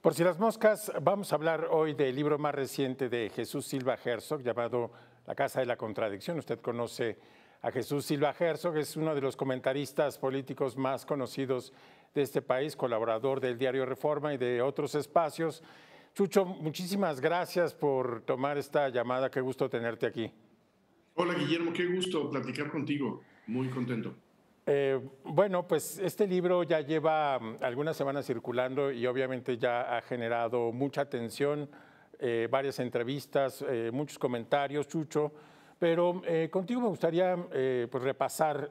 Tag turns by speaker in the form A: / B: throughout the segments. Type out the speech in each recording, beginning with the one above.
A: Por si las moscas, vamos a hablar hoy del libro más reciente de Jesús Silva Herzog, llamado La Casa de la Contradicción. Usted conoce a Jesús Silva Herzog, es uno de los comentaristas políticos más conocidos de este país, colaborador del diario Reforma y de otros espacios. Chucho, muchísimas gracias por tomar esta llamada, qué gusto tenerte aquí.
B: Hola Guillermo, qué gusto platicar contigo, muy contento.
A: Bueno, pues este libro ya lleva algunas semanas circulando y obviamente ya ha generado mucha atención, varias entrevistas, muchos comentarios, Chucho, pero contigo me gustaría pues repasar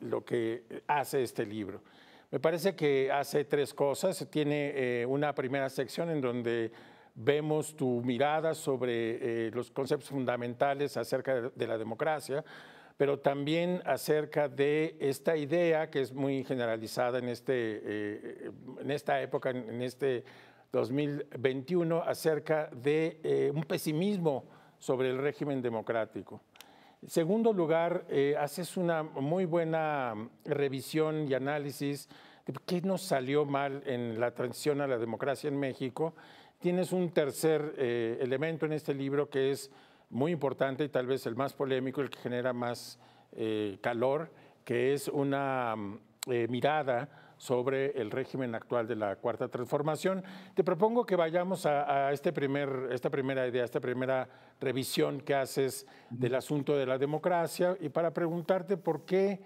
A: lo que hace este libro. Me parece que hace tres cosas. Tiene una primera sección en donde vemos tu mirada sobre los conceptos fundamentales acerca de la democracia, pero también acerca de esta idea que es muy generalizada en esta época, en este 2021, acerca de un pesimismo sobre el régimen democrático. En segundo lugar, haces una muy buena revisión y análisis de qué nos salió mal en la transición a la democracia en México. Tienes un tercer elemento en este libro que es muy importante y tal vez el más polémico, el que genera más calor, que es una mirada sobre el régimen actual de la Cuarta Transformación. Te propongo que vayamos a esta primera idea, esta primera revisión que haces del asunto de la democracia y para preguntarte por qué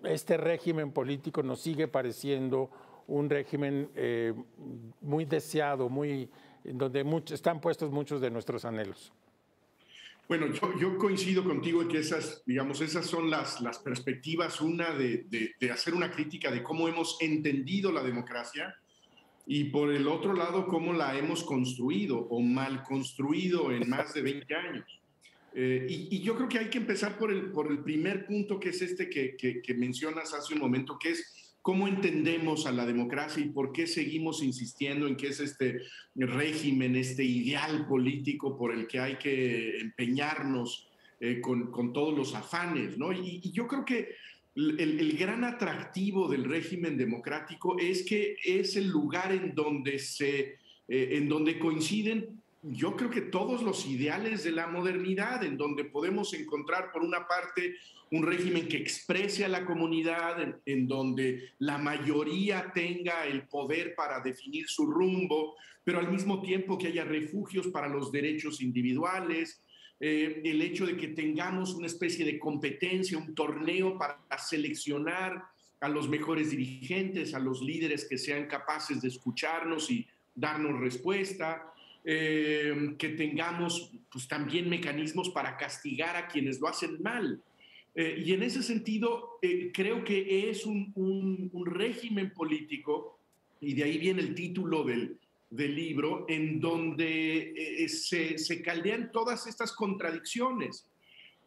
A: este régimen político nos sigue pareciendo un régimen muy deseado, en donde están puestos muchos de nuestros anhelos.
B: Bueno, yo coincido contigo en que esas son las perspectivas, una de hacer una crítica de cómo hemos entendido la democracia y por el otro lado cómo la hemos construido o mal construido en más de 20 años. Y yo creo que hay que empezar por el primer punto, que es este que mencionas hace un momento, que es cómo entendemos a la democracia y por qué seguimos insistiendo en que es este régimen, este ideal político por el que hay que empeñarnos con todos los afanes, ¿no? Y yo creo que el gran atractivo del régimen democrático es que es el lugar en donde coinciden, yo creo que todos los ideales de la modernidad, en donde podemos encontrar, por una parte, un régimen que exprese a la comunidad, en donde la mayoría tenga el poder para definir su rumbo, pero al mismo tiempo que haya refugios para los derechos individuales, el hecho de que tengamos una especie de competencia, un torneo para seleccionar a los mejores dirigentes, a los líderes que sean capaces de escucharnos y darnos respuesta, que tengamos pues, también mecanismos para castigar a quienes lo hacen mal. Y en ese sentido, creo que es un régimen político, y de ahí viene el título del libro, en donde se caldean todas estas contradicciones.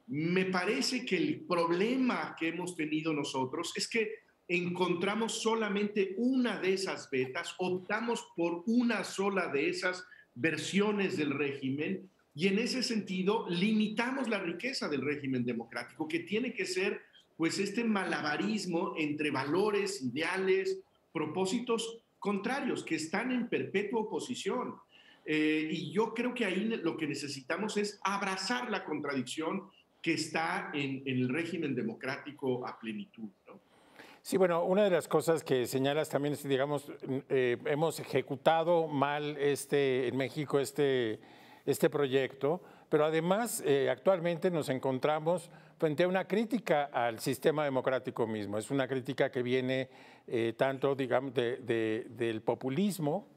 B: Me parece que el problema que hemos tenido nosotros es que encontramos solamente una de esas vetas, optamos por una sola de esas versiones del régimen y en ese sentido limitamos la riqueza del régimen democrático, que tiene que ser pues este malabarismo entre valores, ideales, propósitos contrarios que están en perpetua oposición. Y yo creo que ahí lo que necesitamos es abrazar la contradicción que está en el régimen democrático a plenitud, ¿no?
A: Sí, bueno, una de las cosas que señalas también es, digamos, hemos ejecutado mal en México este proyecto, pero además actualmente nos encontramos frente a una crítica al sistema democrático mismo. Es una crítica que viene tanto, digamos, del populismo,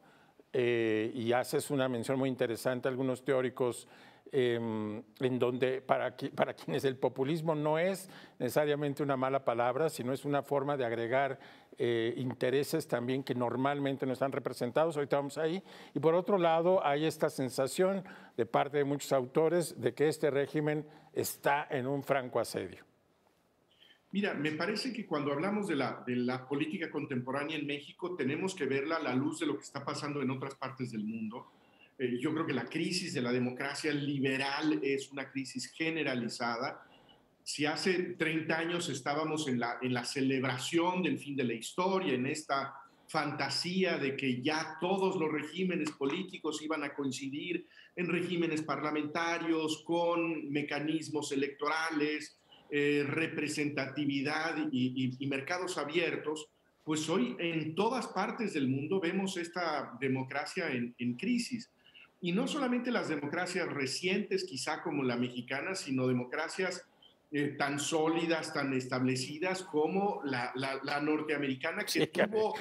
A: y haces una mención muy interesante a algunos teóricos en donde para quienes el populismo no es necesariamente una mala palabra, sino es una forma de agregar intereses también que normalmente no están representados. Ahorita vamos ahí. Y por otro lado, hay esta sensación de parte de muchos autores de que este régimen está en un franco asedio.
B: Mira, me parece que cuando hablamos de la política contemporánea en México, tenemos que verla a la luz de lo que está pasando en otras partes del mundo. Yo creo que la crisis de la democracia liberal es una crisis generalizada. Si hace 30 años estábamos en la celebración del fin de la historia, en esta fantasía de que ya todos los regímenes políticos iban a coincidir en regímenes parlamentarios con mecanismos electorales, representatividad y mercados abiertos, pues hoy en todas partes del mundo vemos esta democracia en crisis. Y no solamente las democracias recientes, quizá como la mexicana, sino democracias tan sólidas, tan establecidas como la norteamericana, que tuvo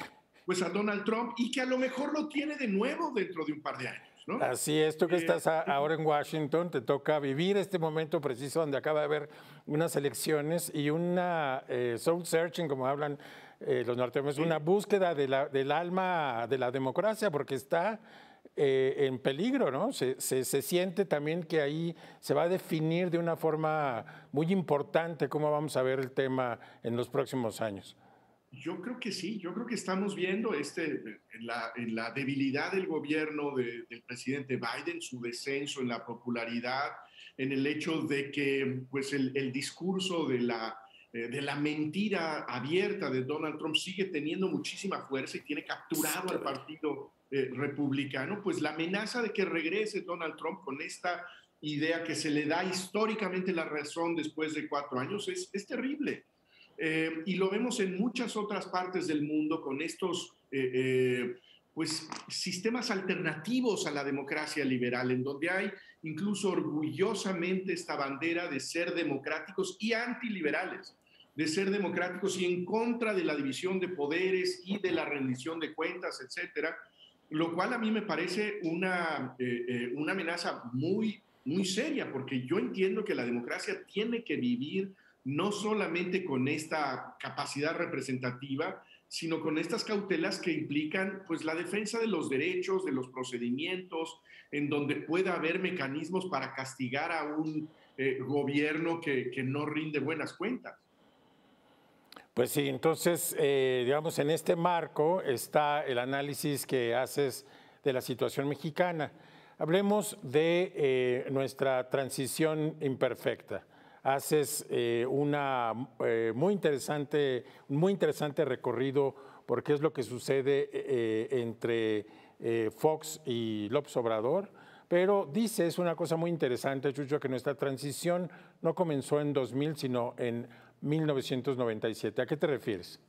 B: pues a Donald Trump y que a lo mejor lo tiene de nuevo dentro de un par de años, ¿no?
A: Así es, tú que estás ahora en Washington, te toca vivir este momento preciso donde acaba de haber unas elecciones y una soul searching, como hablan los norteamericanos, una búsqueda del alma de la democracia, porque está en peligro, ¿no? Se siente también que ahí se va a definir de una forma muy importante cómo vamos a ver el tema en los próximos años.
B: Yo creo que sí, yo creo que estamos viendo en la debilidad del gobierno del presidente Biden, su descenso en la popularidad, en el hecho de que pues el discurso de la mentira abierta de Donald Trump sigue teniendo muchísima fuerza y tiene capturado al partido republicano, pues la amenaza de que regrese Donald Trump con esta idea que se le da históricamente la razón después de 4 años es terrible. Y lo vemos en muchas otras partes del mundo con estos pues, sistemas alternativos a la democracia liberal, en donde hay incluso orgullosamente esta bandera de ser democráticos y antiliberales, de ser democráticos y en contra de la división de poderes y de la rendición de cuentas, etcétera, lo cual a mí me parece una amenaza muy seria, porque yo entiendo que la democracia tiene que vivir no solamente con esta capacidad representativa, sino con estas cautelas que implican pues, la defensa de los derechos, de los procedimientos, en donde pueda haber mecanismos para castigar a un gobierno que no rinde buenas cuentas.
A: Pues sí, entonces, digamos, en este marco está el análisis que haces de la situación mexicana. Hablemos de nuestra transición imperfecta. Haces un muy interesante recorrido por qué es lo que sucede entre Fox y López Obrador, pero dices una cosa muy interesante, Chucho, que nuestra transición no comenzó en 2000, sino en 1997. ¿A qué te refieres?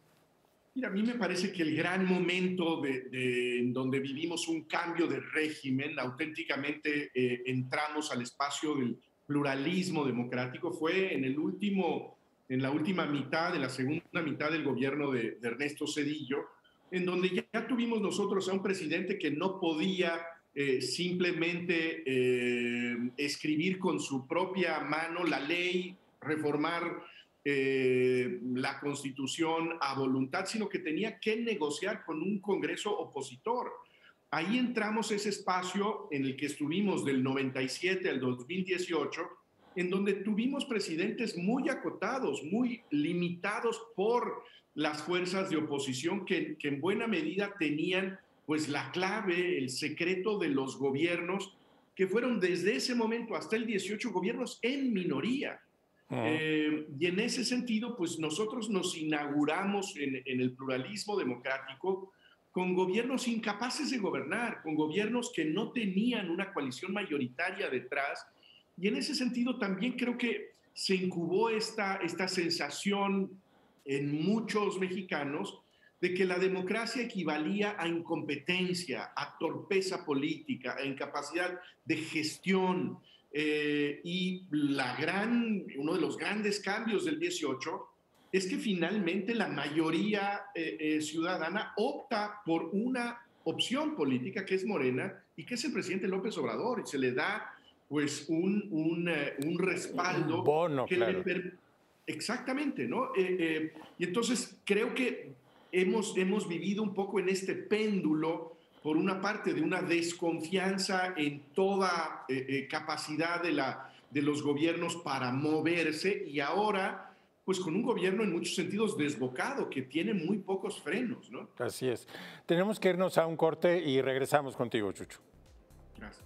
B: Mira, a mí me parece que el gran momento en donde vivimos un cambio de régimen, auténticamente entramos al espacio del pluralismo democrático, fue en la última mitad, de la segunda mitad del gobierno de Ernesto Zedillo, en donde ya tuvimos nosotros a un presidente que no podía simplemente escribir con su propia mano la ley, reformar la Constitución a voluntad, sino que tenía que negociar con un Congreso opositor. Ahí entramos ese espacio en el que estuvimos del 97 al 2018, en donde tuvimos presidentes muy acotados, muy limitados por las fuerzas de oposición que en buena medida tenían pues la clave, el secreto de los gobiernos, que fueron desde ese momento hasta el 18 gobiernos en minoría. Y en ese sentido, pues nosotros nos inauguramos en el pluralismo democrático con gobiernos incapaces de gobernar, con gobiernos que no tenían una coalición mayoritaria detrás. Y en ese sentido también creo que se incubó esta sensación en muchos mexicanos de que la democracia equivalía a incompetencia, a torpeza política, a incapacidad de gestión. Y uno de los grandes cambios del 18 es que finalmente la mayoría ciudadana opta por una opción política que es Morena y que es el presidente López Obrador, y se le da pues un respaldo
A: un bono,
B: que
A: claro.
B: exactamente, ¿no? Y entonces creo que hemos vivido un poco en este péndulo, por una parte, de una desconfianza en toda capacidad de los gobiernos para moverse, y ahora pues con un gobierno en muchos sentidos desbocado, que tiene muy pocos frenos, ¿no?
A: Así es. Tenemos que irnos a un corte y regresamos contigo, Chucho.
B: Gracias.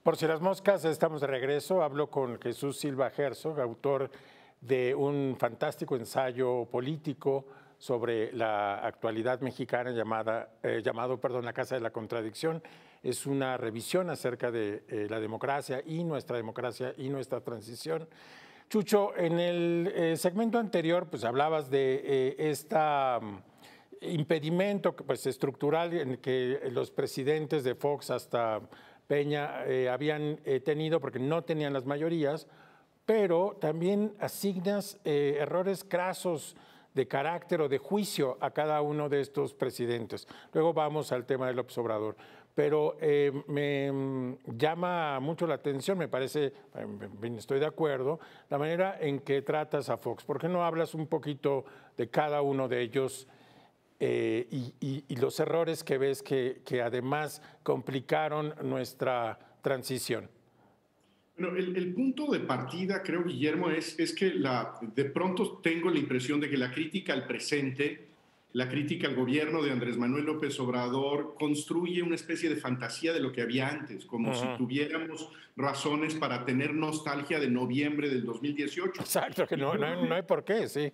A: Por si las moscas, estamos de regreso. Hablo con Jesús Silva Herzog, autor de un fantástico ensayo político sobre la actualidad mexicana llamado La Casa de la Contradicción. Es una revisión acerca de la democracia y nuestra transición. Chucho, en el segmento anterior pues hablabas de impedimento pues, estructural en que los presidentes de Fox hasta Peña habían tenido porque no tenían las mayorías, pero también asignas errores crasos de carácter o de juicio a cada uno de estos presidentes. Luego vamos al tema de López Obrador. Pero me llama mucho la atención, me parece, estoy de acuerdo, la manera en que tratas a Fox. ¿Por qué no hablas un poquito de cada uno de ellos y los errores que ves que además complicaron nuestra transición?
B: Bueno, el punto de partida, creo, Guillermo, es que de pronto tengo la impresión de que la crítica al presente, la crítica al gobierno de Andrés Manuel López Obrador construye una especie de fantasía de lo que había antes, como si tuviéramos razones para tener nostalgia de noviembre del 2018.
A: Exacto, que no hay por qué, sí.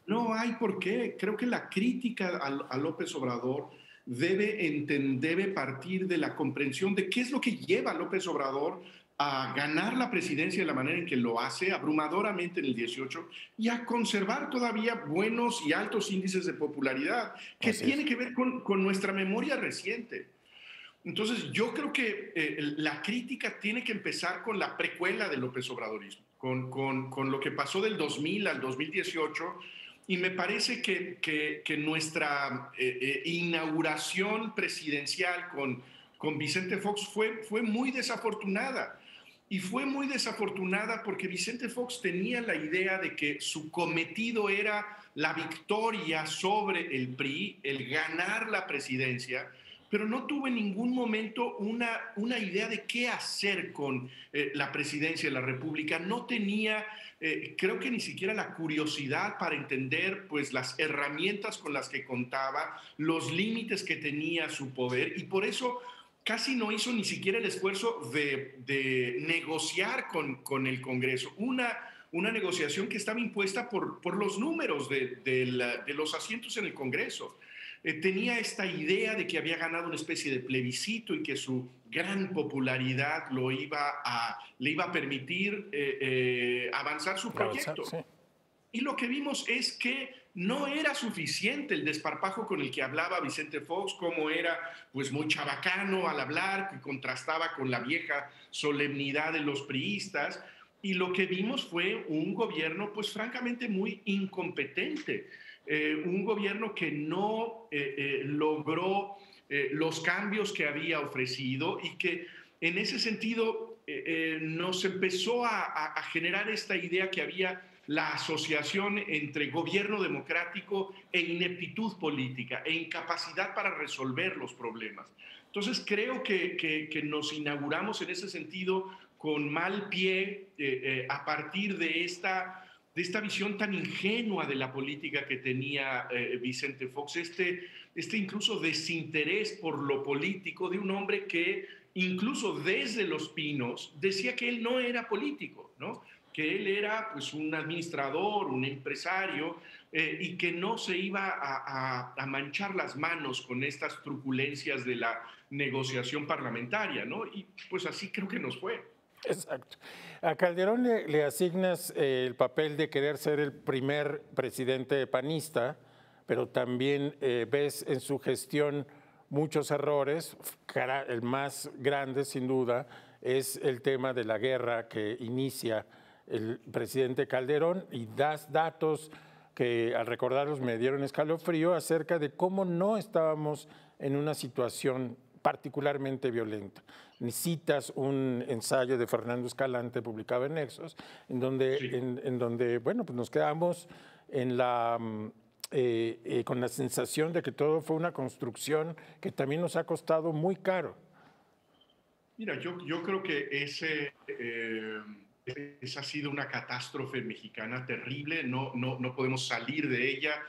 B: No hay por qué. Creo que la crítica a López Obrador debe partir de la comprensión de qué es lo que lleva a López Obrador a ganar la presidencia de la manera en que lo hace, abrumadoramente en el 18, y a conservar todavía buenos y altos índices de popularidad, que tiene que ver con nuestra memoria reciente. Entonces, yo creo que la crítica tiene que empezar con la precuela de López Obradorismo, con lo que pasó del 2000 al 2018, y me parece que nuestra inauguración presidencial con Vicente Fox fue muy desafortunada. Y fue muy desafortunada porque Vicente Fox tenía la idea de que su cometido era la victoria sobre el PRI, el ganar la presidencia, pero no tuvo en ningún momento una idea de qué hacer con la presidencia de la República. No tenía, creo que ni siquiera la curiosidad para entender pues, las herramientas con las que contaba, los límites que tenía su poder, y por eso casi no hizo ni siquiera el esfuerzo de negociar con el Congreso. Una negociación que estaba impuesta por los números de los asientos en el Congreso. Tenía esta idea de que había ganado una especie de plebiscito y que su gran popularidad le iba a permitir avanzar su proyecto. Sí. Y lo que vimos es que no era suficiente el desparpajo con el que hablaba Vicente Fox, como era pues muy chabacano al hablar, que contrastaba con la vieja solemnidad de los priistas, y lo que vimos fue un gobierno pues francamente muy incompetente, un gobierno que no logró los cambios que había ofrecido y que en ese sentido nos empezó a generar esta idea que había la asociación entre gobierno democrático e ineptitud política e incapacidad para resolver los problemas. Entonces creo que nos inauguramos en ese sentido con mal pie a partir de esta visión tan ingenua de la política que tenía Vicente Fox, este incluso desinterés por lo político de un hombre que incluso desde Los Pinos decía que él no era político, ¿no? Que él era pues, un administrador, un empresario, y que no se iba a manchar las manos con estas truculencias de la negociación parlamentaria, ¿no? Y pues así creo que nos fue.
A: Exacto. A Calderón le asignas el papel de querer ser el primer presidente panista, pero también ves en su gestión muchos errores. El más grande, sin duda, es el tema de la guerra que inicia el presidente Calderón, y das datos que al recordarlos me dieron escalofrío acerca de cómo no estábamos en una situación particularmente violenta. Citas un ensayo de Fernando Escalante publicado en Nexos, en donde, sí. en donde bueno, pues nos quedamos en la con la sensación de que todo fue una construcción que también nos ha costado muy caro.
B: Mira, yo creo que esa ha sido una catástrofe mexicana terrible, no podemos salir de ella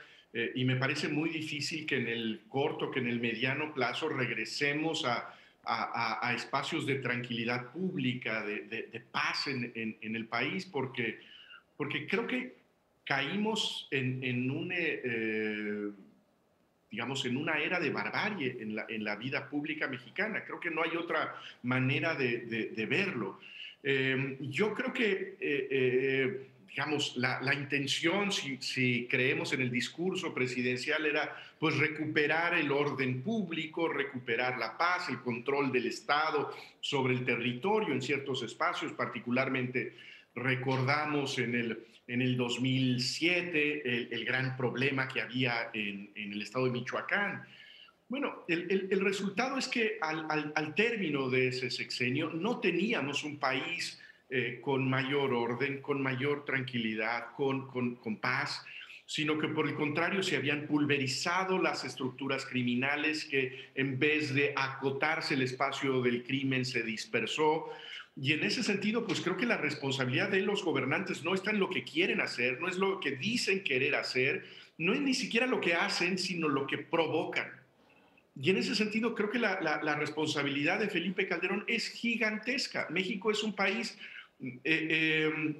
B: y me parece muy difícil que en el corto, que en el mediano plazo regresemos a espacios de tranquilidad pública, de paz en el país, porque creo que caímos digamos, en una era de barbarie en la vida pública mexicana. Creo que no hay otra manera de verlo. Yo creo que, digamos, la intención, si creemos en el discurso presidencial, era pues recuperar el orden público, recuperar la paz, el control del Estado sobre el territorio en ciertos espacios, particularmente recordamos en el 2007 el gran problema que había en el estado de Michoacán. Bueno, el resultado es que al término de ese sexenio no teníamos un país con mayor orden, con mayor tranquilidad, con paz, sino que por el contrario se habían pulverizado las estructuras criminales que en vez de acotarse el espacio del crimen se dispersó. Y en ese sentido, pues creo que la responsabilidad de los gobernantes no está en lo que quieren hacer, no es lo que dicen querer hacer, no es ni siquiera lo que hacen, sino lo que provocan. Y en ese sentido, creo que la responsabilidad de Felipe Calderón es gigantesca. México es un país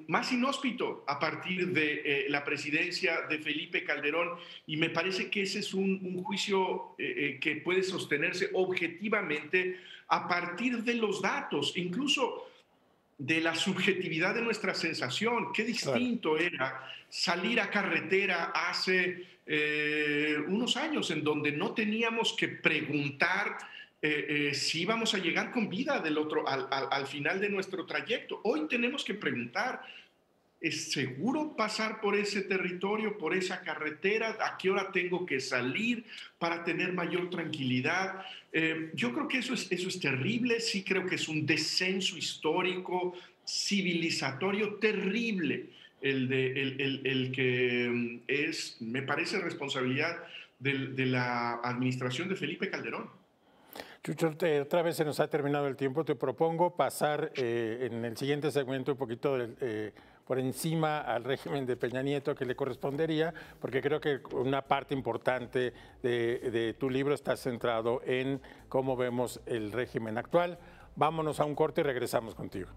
B: más inhóspito a partir de la presidencia de Felipe Calderón y me parece que ese es un juicio que puede sostenerse objetivamente a partir de los datos, incluso de la subjetividad de nuestra sensación. Qué distinto era salir a carretera hace unos años en donde no teníamos que preguntar si íbamos a llegar con vida al final de nuestro trayecto. Hoy tenemos que preguntar, ¿es seguro pasar por ese territorio, por esa carretera? ¿A qué hora tengo que salir para tener mayor tranquilidad? Yo creo que eso es terrible, sí creo que es un descenso histórico, civilizatorio terrible, el que es, me parece, responsabilidad de la administración de Felipe Calderón.
A: Chucho, otra vez se nos ha terminado el tiempo. Te propongo pasar en el siguiente segmento un poquito por encima al régimen de Peña Nieto que le correspondería, porque creo que una parte importante de tu libro está centrado en cómo vemos el régimen actual. Vámonos a un corte y regresamos contigo.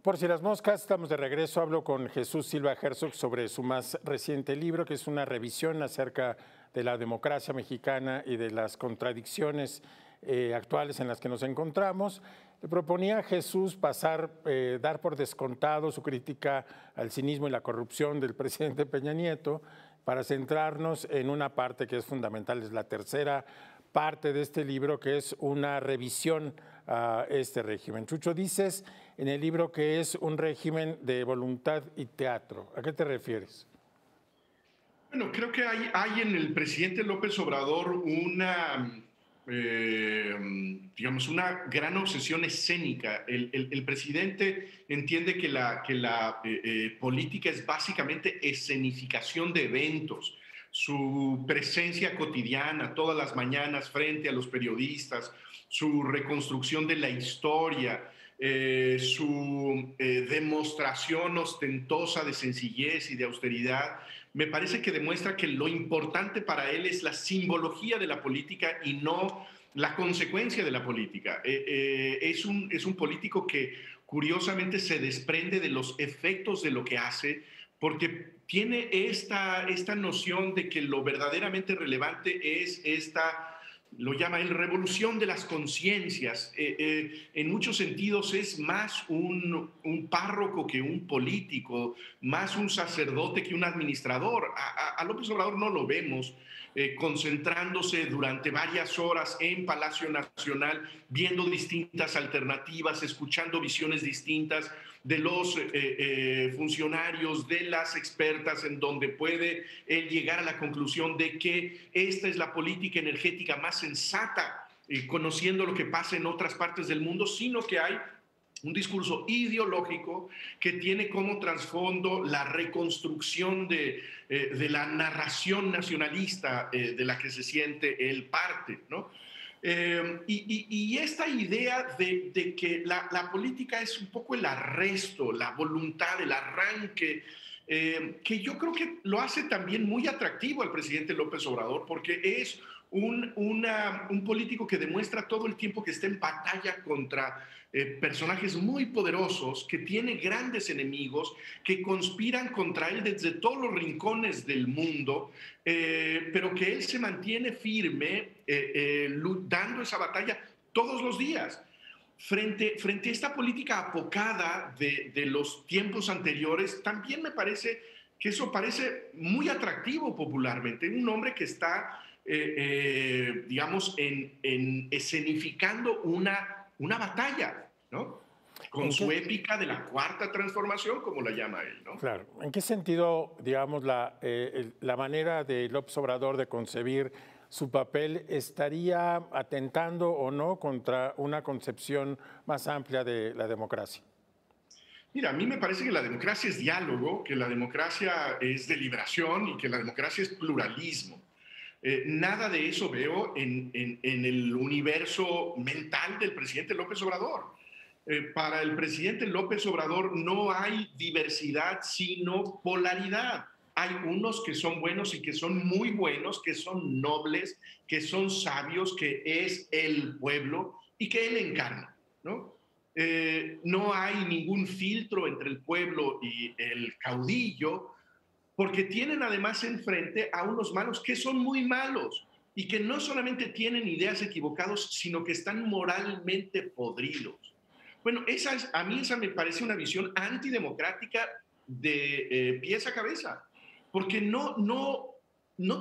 A: Por si las moscas, estamos de regreso. Hablo con Jesús Silva Herzog sobre su más reciente libro, que es una revisión acerca de la democracia mexicana y de las contradicciones actuales en las que nos encontramos. Le proponía a Jesús dar por descontado su crítica al cinismo y la corrupción del presidente Peña Nieto para centrarnos en una parte que es fundamental, es la tercera parte de este libro, que es una revisión a este régimen. Chucho, dices en el libro que es un régimen de voluntad y teatro. ¿A qué te refieres?
B: Bueno, creo que hay en el presidente López Obrador digamos, una gran obsesión escénica. El presidente entiende que la política es básicamente escenificación de eventos. Su presencia cotidiana, todas las mañanas frente a los periodistas, su reconstrucción de la historia, su demostración ostentosa de sencillez y de austeridad, me parece que demuestra que lo importante para él es la simbología de la política y no la consecuencia de la política. Es un político que curiosamente se desprende de los efectos de lo que hace, porque tiene esta noción de que lo verdaderamente relevante es lo llama él, revolución de las conciencias. En muchos sentidos es más un párroco que un político, más un sacerdote que un administrador. A López Obrador no lo vemos concentrándose durante varias horas en Palacio Nacional, viendo distintas alternativas, escuchando visiones distintas de los funcionarios, de las expertas, en donde puede él llegar a la conclusión de que esta es la política energética más sensata conociendo lo que pasa en otras partes del mundo, sino que hay un discurso ideológico que tiene como trasfondo la reconstrucción de la narración nacionalista de la que se siente él parte, ¿no? Y esta idea de que la política es un poco el arresto, la voluntad, el arranque, que yo creo que lo hace también muy atractivo al presidente López Obrador, porque es un político que demuestra todo el tiempo que está en batalla contra personajes muy poderosos, que tiene grandes enemigos, que conspiran contra él desde todos los rincones del mundo, pero que él se mantiene firme, dando esa batalla todos los días. Frente a esta política apocada de los tiempos anteriores, también me parece que eso parece muy atractivo popularmente. Un hombre que está, digamos, escenificando una batalla, ¿no? Con su épica de la cuarta transformación, como la llama él, ¿no?
A: Claro. ¿En qué sentido, digamos, la manera de López Obrador de concebir su papel estaría atentando o no contra una concepción más amplia de la democracia?
B: Mira, a mí me parece que la democracia es diálogo, que la democracia es deliberación y que la democracia es pluralismo. Nada de eso veo en el universo mental del presidente López Obrador. Para el presidente López Obrador no hay diversidad, sino polaridad. Hay unos que son buenos y que son muy buenos, que son nobles, que son sabios, que es el pueblo y que él encarna, ¿no? No hay ningún filtro entre el pueblo y el caudillo, porque tienen además enfrente a unos malos que son muy malos y que no solamente tienen ideas equivocadas, sino que están moralmente podridos. Bueno, a mí esa me parece una visión antidemocrática de pies a cabeza, porque no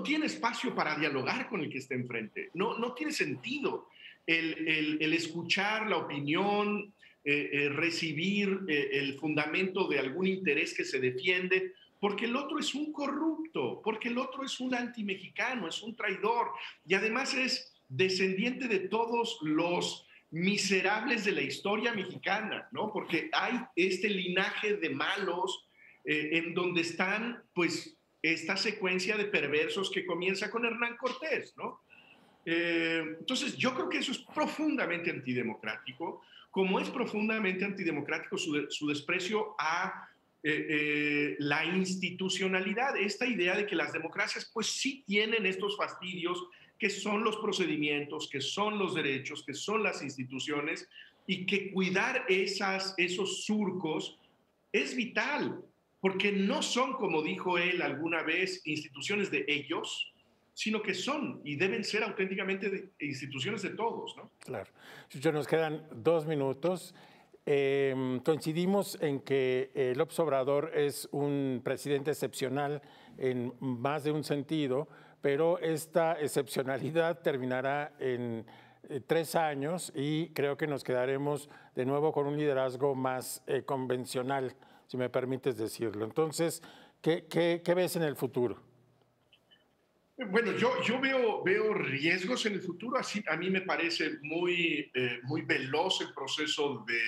B: tiene espacio para dialogar con el que está enfrente, no tiene sentido el escuchar la opinión, recibir el fundamento de algún interés que se defiende, porque el otro es un corrupto, porque el otro es un antimexicano, es un traidor, y además es descendiente de todos los miserables de la historia mexicana, ¿no? Porque hay este linaje de malos en donde están, pues, esta secuencia de perversos que comienza con Hernán Cortés, ¿no? Entonces, yo creo que eso es profundamente antidemocrático, como es profundamente antidemocrático su desprecio a la institucionalidad, esta idea de que las democracias pues sí tienen estos fastidios que son los procedimientos, que son los derechos, que son las instituciones, y que cuidar esos surcos es vital, porque no son, como dijo él alguna vez, instituciones de ellos, sino que son y deben ser auténticamente instituciones de todos, ¿no?
A: Claro. Chucho, nos quedan 2 minutos. Coincidimos en que López Obrador es un presidente excepcional en más de un sentido, pero esta excepcionalidad terminará en 3 años y creo que nos quedaremos de nuevo con un liderazgo más convencional, si me permites decirlo. Entonces, ¿qué ves en el futuro?
B: Bueno, yo veo riesgos en el futuro. Así, a mí me parece muy veloz el proceso de,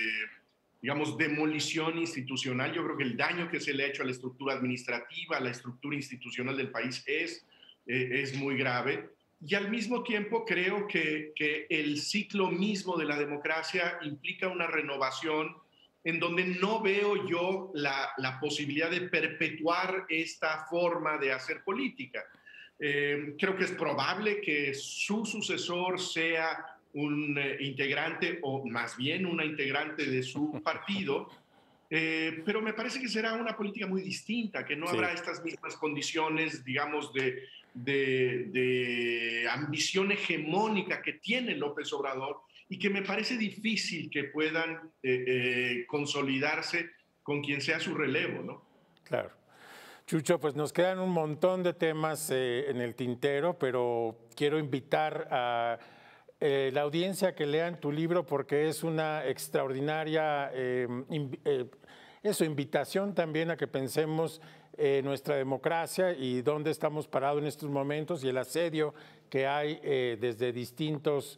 B: digamos, demolición institucional. Yo creo que el daño que se le ha hecho a la estructura administrativa, a la estructura institucional del país es muy grave. Y al mismo tiempo creo que el ciclo mismo de la democracia implica una renovación en donde no veo yo la posibilidad de perpetuar esta forma de hacer política. Creo que es probable que su sucesor sea un integrante o más bien una integrante de su partido, pero me parece que será una política muy distinta, que no habrá estas mismas condiciones, digamos, de ambición hegemónica que tiene López Obrador y que me parece difícil que puedan consolidarse con quien sea su relevo, ¿no?
A: Claro. Chucho, pues nos quedan un montón de temas en el tintero, pero quiero invitar a la audiencia que lean tu libro porque es una extraordinaria invitación también a que pensemos nuestra democracia y dónde estamos parados en estos momentos y el asedio que hay desde distintos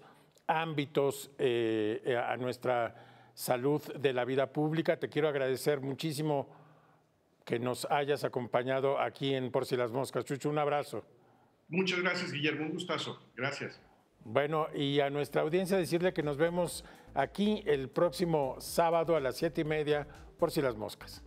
A: ámbitos a nuestra salud de la vida pública. Te quiero agradecer muchísimo que nos hayas acompañado aquí en Por si las moscas. Chucho, un abrazo.
B: Muchas gracias, Guillermo, un gustazo. Gracias.
A: Bueno, y a nuestra audiencia decirle que nos vemos aquí el próximo sábado a las 7:30 por si las moscas.